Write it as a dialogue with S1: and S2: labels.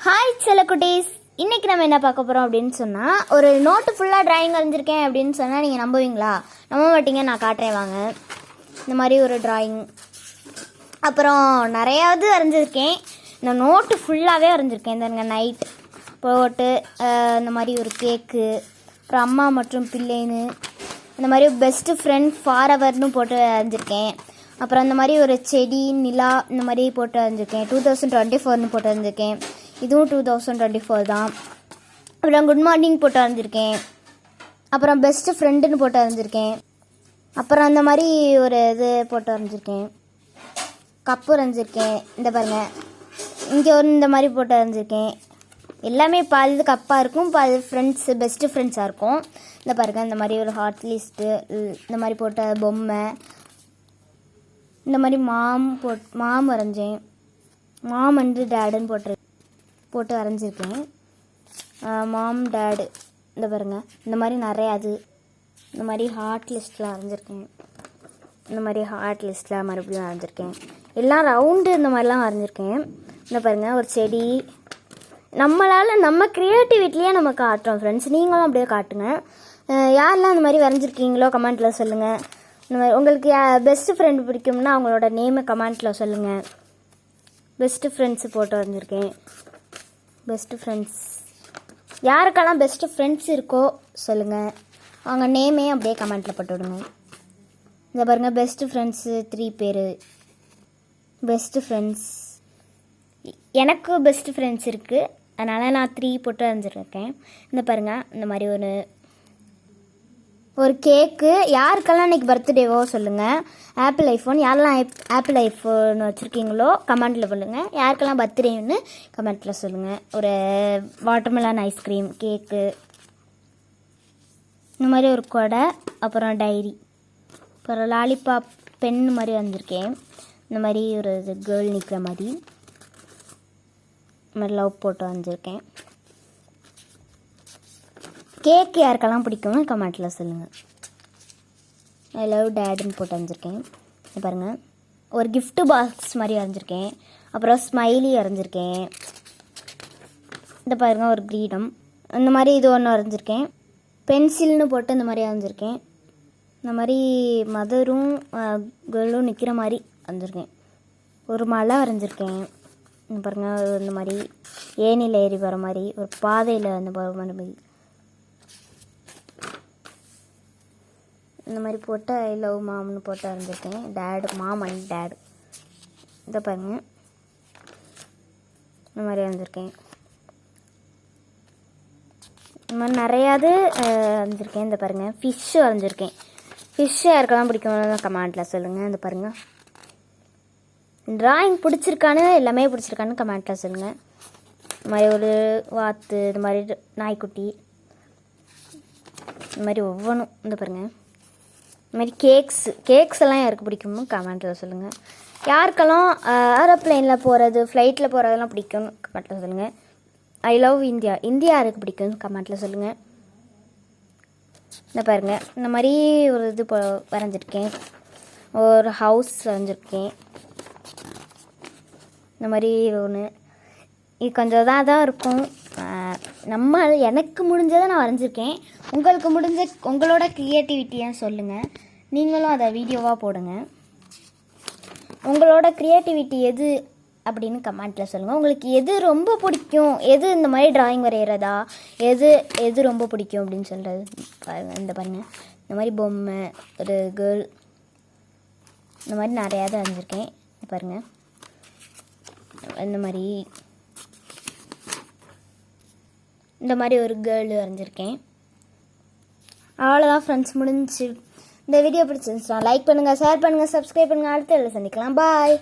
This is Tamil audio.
S1: ஹாய் செல்ல குட்டீஸ், இன்றைக்கி நம்ம என்ன பார்க்க போகிறோம் அப்படின்னு சொன்னால், ஒரு நோட்டு ஃபுல்லாக ட்ராயிங் வரைஞ்சிருக்கேன் அப்படின்னு சொன்னால் நீங்கள் நம்புவீங்களா? நம்ப மாட்டீங்க. நான் காட்டுறேன் வாங்க. இந்த மாதிரி ஒரு ட்ராயிங், அப்புறம் நிறையாவது வரைஞ்சிருக்கேன். இந்த நோட்டு ஃபுல்லாகவே வரைஞ்சிருக்கேன். இந்த நைட் போட்டு இந்த மாதிரி ஒரு கேக்கு, அப்புறம் அம்மா மற்றும் பிள்ளைன்னு, இந்த மாதிரி பெஸ்ட்டு ஃப்ரெண்ட் ஃபாரெவர்னு போட்டு வரைஞ்சிருக்கேன். அப்புறம் இந்த மாதிரி ஒரு செடி, நிலா, இந்த மாதிரி போட்டு வரைஞ்சிருக்கேன். 2024ன்னு போட்டு வரைஞ்சிருக்கேன். இதுவும் 2024 தான். அப்புறம் குட் மார்னிங் போட்டு வரைஞ்சிருக்கேன். அப்புறம் பெஸ்ட்டு ஃப்ரெண்டுன்னு போட்டு வரைஞ்சிருக்கேன். அப்புறம் அந்த மாதிரி ஒரு இது போட்டு வரைஞ்சிருக்கேன். கப்பு வரைஞ்சிருக்கேன். இந்த பாருங்கள், இங்கே ஒரு இந்த மாதிரி போட்டு வரைஞ்சிருக்கேன். எல்லாமே பாதி கப்பாக இருக்கும், பாதி ஃப்ரெண்ட்ஸு பெஸ்ட்டு ஃப்ரெண்ட்ஸாக இருக்கும். இந்த பாருங்கள், இந்த மாதிரி ஒரு ஹார்ட் லிஸ்ட்டு, இந்த மாதிரி போட்ட பொம்மை, இந்த மாதிரி மாம் வரைஞ்சேன். மாம் அண்டு டேடுன்னு போட்டு வரைஞ்சிருக்கேன். மாம் டேடு, இந்த பாருங்கள், இந்த மாதிரி நிறையா இந்த மாதிரி ஹார்ட் லிஸ்ட்டில் வரைஞ்சிருக்கேன். இந்த மாதிரி ஹார்ட் லிஸ்ட்டில் மறுபடியும் வரைஞ்சிருக்கேன். எல்லாம் ரவுண்டு இந்த மாதிரிலாம் வரைஞ்சிருக்கேன். இந்த பாருங்கள், ஒரு செடி. நம்ம க்ரியேட்டிவிட்டியே நம்ம காட்டுறோம் ஃப்ரெண்ட்ஸ். நீங்களும் அப்படியே காட்டுங்க. யாரெல்லாம் இந்த மாதிரி வரைஞ்சிருக்கீங்களோ கமெண்ட்டில் சொல்லுங்கள். இந்த மாதிரி உங்களுக்கு பெஸ்ட்டு ஃப்ரெண்டு பிடிக்கும்னா அவங்களோட நேமை கமெண்ட்டில் சொல்லுங்கள். பெஸ்ட்டு ஃப்ரெண்ட்ஸு போட்டு வரைஞ்சிருக்கேன். பெஸ்ட்டு ஃப்ரெண்ட்ஸ், யாருக்கெல்லாம் பெஸ்ட்டு ஃப்ரெண்ட்ஸ் இருக்கோ சொல்லுங்கள். அவங்க நேமே அப்படியே கமெண்ட்டில் போட்டு விடுங்க. இந்த பாருங்கள், பெஸ்ட்டு ஃப்ரெண்ட்ஸு 3 பேர். பெஸ்ட்டு ஃப்ரெண்ட்ஸ், எனக்கு பெஸ்ட்டு ஃப்ரெண்ட்ஸ் இருக்குது, அதனால் நான் 3 போட்டு வரைஞ்சிருக்கேன். இந்த பாருங்கள், இந்த மாதிரி ஒரு கேக்கு. யாருக்கெல்லாம் இன்றைக்கி பர்த்டேவோ சொல்லுங்கள். ஆப்பிள் ஐஃபோன், யாரெல்லாம் ஆப்பிள் ஐஃபோன் வச்சுருக்கீங்களோ கமெண்ட்டில் சொல்லுங்கள். யாருக்கெல்லாம் பர்த்டேன்னு கமெண்ட்டில் சொல்லுங்கள். ஒரு வாட்டர்மெலன் ஐஸ்கிரீம், கேக்கு, இந்த மாதிரி ஒரு கொடை, அப்புறம் டைரி, அப்புறம் லாலிபாப் பென் மாதிரி வந்திருக்கேன். இந்த மாதிரி ஒரு கேர்ள் நிற்கிற மாதிரி, இந்த மாதிரி லவ் போட்டு வந்திருக்கேன். கேக்கு யாருக்கெல்லாம் பிடிக்கும்னு கமெண்ட்டில் சொல்லுங்கள். ஐ லவ் டேடுன்னு போட்டு வரைஞ்சிருக்கேன். பாருங்கள், ஒரு கிஃப்ட்டு பாக்ஸ் மாதிரி வரைஞ்சிருக்கேன். அப்புறம் ஸ்மைலி வரைஞ்சிருக்கேன். இந்த பாருங்கள், ஒரு கிரீடம், இந்த மாதிரி இது ஒன்று வரைஞ்சிருக்கேன். பென்சில்னு போட்டு இந்த மாதிரி வரைஞ்சிருக்கேன். இந்த மாதிரி மதரும் கேர்ளும் நிற்கிற மாதிரி வரைஞ்சிருக்கேன். ஒரு மலை வரைஞ்சிருக்கேன். பாருங்கள், இந்த மாதிரி ஏனியில் ஏறி வர மாதிரி, ஒரு பாதையில் வந்து போகிற மாதிரி, இந்த மாதிரி போட்டு ஐ லவ் மாம்னு போட்டு வரைஞ்சிருக்கேன். Dad, mom and dad. இதை பாருங்கள், இந்த மாதிரி வரைஞ்சிருக்கேன். இந்த மாதிரி நிறையாது வரைஞ்சிருக்கேன். இந்த பாருங்கள், ஃபிஷ்ஷு வரைஞ்சிருக்கேன். ஃபிஷ்ஷு யாருக்கெல்லாம் பிடிக்கும்னு கமெண்ட்டில் சொல்லுங்கள். இந்த பாருங்கள், ட்ராயிங் பிடிச்சிருக்கான்னு, எல்லாமே பிடிச்சிருக்கான்னு கமெண்ட்டில் சொல்லுங்கள். இந்த மாதிரி ஒரு வாத்து, இந்த மாதிரி நாய்க்குட்டி, இந்த மாதிரி ஒவ்வொன்றும். இந்த பாருங்கள், இந்த மாதிரி கேக்ஸ் எல்லாம் யாருக்கு பிடிக்கும்னு கமெண்ட்டில் சொல்லுங்கள். யாருக்கெல்லாம் ஏரோப்ளைனில் போகிறது, ஃப்ளைட்டில் போகிறதெல்லாம் பிடிக்கும்னு கமெண்ட்டில் சொல்லுங்கள். ஐ லவ் இந்தியா யாருக்கு பிடிக்கும்னு கமெண்ட்டில் சொல்லுங்கள். இந்த பாருங்கள், இந்த மாதிரி ஒரு இது வரைஞ்சிருக்கேன். ஒரு ஹவுஸ் வரைஞ்சிருக்கேன். இந்த மாதிரி ஒன்று, இது கொஞ்சம் தான் இருக்கும். எனக்கு முடிஞ்சதை நான் வரைஞ்சிருக்கேன். உங்களுக்கு உங்களோட க்ரியேட்டிவிட்டியாக சொல்லுங்கள். நீங்களும் அதை வீடியோவாக போடுங்க. உங்களோட க்ரியேட்டிவிட்டி எது அப்படின்னு கமெண்ட்டில் சொல்லுங்கள். உங்களுக்கு எது ரொம்ப பிடிக்கும், எது இந்த மாதிரி ட்ராயிங் வரைகிறதா, எது ரொம்ப பிடிக்கும் அப்படின்னு சொல்கிறது பாருங்கள். இந்த பாருங்கள், இந்த மாதிரி பொம்மை, ஒரு கேர்ள், இந்த மாதிரி நிறையாவது வரைஞ்சிருக்கேன். பாருங்கள், இந்த மாதிரி ஒரு கேர்ள் வரைஞ்சிருக்கேன். அவ்வளோதான் ஃப்ரெண்ட்ஸ், முடிஞ்சிச்சு. இந்த வீடியோ பிடிச்சிருந்துச்சுன்னா லைக் பண்ணுங்கள், ஷேர் பண்ணுங்கள், சப்ஸ்கிரைப் பண்ணுங்கள். அடுத்த வீடியோவில் சந்திக்கலாம். பாய்.